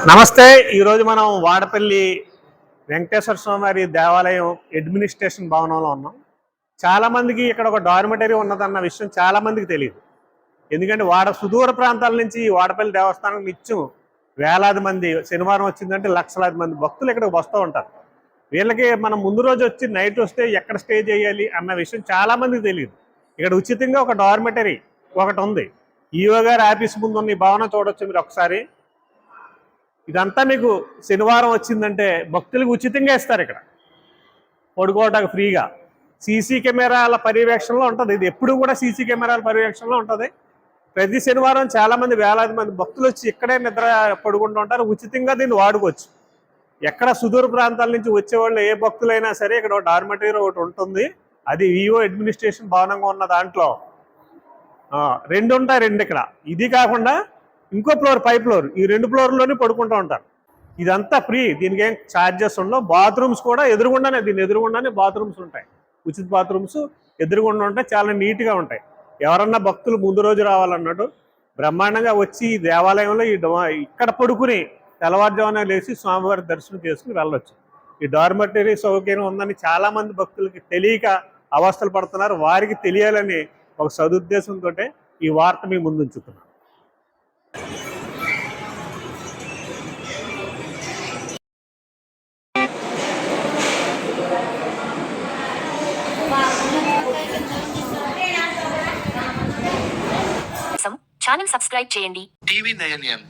నమస్తే. ఈరోజు మనం వాడపల్లి వెంకటేశ్వర స్వామి దేవాలయం అడ్మినిస్ట్రేషన్ భవనంలో ఉన్నాం. చాలామందికి ఇక్కడ ఒక డార్మిటరీ ఉన్నదన్న విషయం చాలామందికి తెలియదు. ఎందుకంటే సుదూర ప్రాంతాల నుంచి ఈ వాడపల్లి దేవస్థానం నిత్యం వేలాది మంది, శనివారం వచ్చిందంటే లక్షలాది మంది భక్తులు ఇక్కడికి వస్తూ ఉంటారు. వీళ్ళకి మనం ముందు రోజు వచ్చి నైట్ వస్తే ఎక్కడ స్టే చేయాలి అన్న విషయం చాలామందికి తెలియదు. ఇక్కడ ఉచితంగా ఒక డార్మిటరీ ఒకటి ఉంది. ఈఓ గారి ఆఫీస్ ముందు ఉన్న ఈ భవనం చూడొచ్చు మీరు ఒకసారి. ఇదంతా మీకు శనివారం వచ్చిందంటే భక్తులకు ఉచితంగా ఇస్తారు. ఇక్కడ పడుకోవడానికి ఫ్రీగా సీసీ కెమెరాల పర్యవేక్షణలో ఉంటుంది. ఇది ఎప్పుడు కూడా సీసీ కెమెరాల పర్యవేక్షణలో ఉంటుంది. ప్రతి శనివారం చాలామంది వేలాది మంది భక్తులు వచ్చి ఇక్కడే నిద్ర పడుకుంటూ ఉంటారు. ఉచితంగా దీన్ని వాడుకోవచ్చు. ఎక్కడ సుదూర ప్రాంతాల నుంచి వచ్చేవాళ్ళు ఏ భక్తులైనా సరే ఇక్కడ డార్మిటరీ ఒకటి ఉంటుంది. అది ఈఓ అడ్మినిస్ట్రేషన్ భవనంగా ఉన్న దాంట్లో రెండు ఉంటాయి. రెండు ఇక్కడ ఇది కాకుండా ఇంకో ఫ్లోర్, పై ఫ్లోర్, ఈ 2 ఫ్లోర్లోనే పడుకుంటూ ఉంటారు. ఇదంతా ఫ్రీ, దీనికి ఏం ఛార్జెస్ ఉండవు. బాత్రూమ్స్ కూడా ఎదురుగుండానే, దీని ఎదురుగుండానే బాత్రూమ్స్ ఉంటాయి. ఉచిత బాత్రూమ్స్ ఎదురుగుండా ఉంటాయి. చాలా నీట్గా ఉంటాయి. ఎవరన్నా భక్తులు ముందు రోజు రావాలన్నట్టు బ్రహ్మాండంగా వచ్చి ఈ దేవాలయంలో ఇక్కడ పడుకుని తెల్లవారుజామున లేచి స్వామివారి దర్శనం చేసుకుని వెళ్ళొచ్చు. ఈ డార్మిటరీ సౌకర్యం ఉందని చాలామంది భక్తులకి తెలియక అవస్థలు పడుతున్నారు. వారికి తెలియాలని ఒక సదుద్దేశంతో ఈ వార్త మీ ముందుంచుతున్నాను. ఛానల్ సబ్స్క్రైబ్ చేయండి. టీవీ 9 ఎం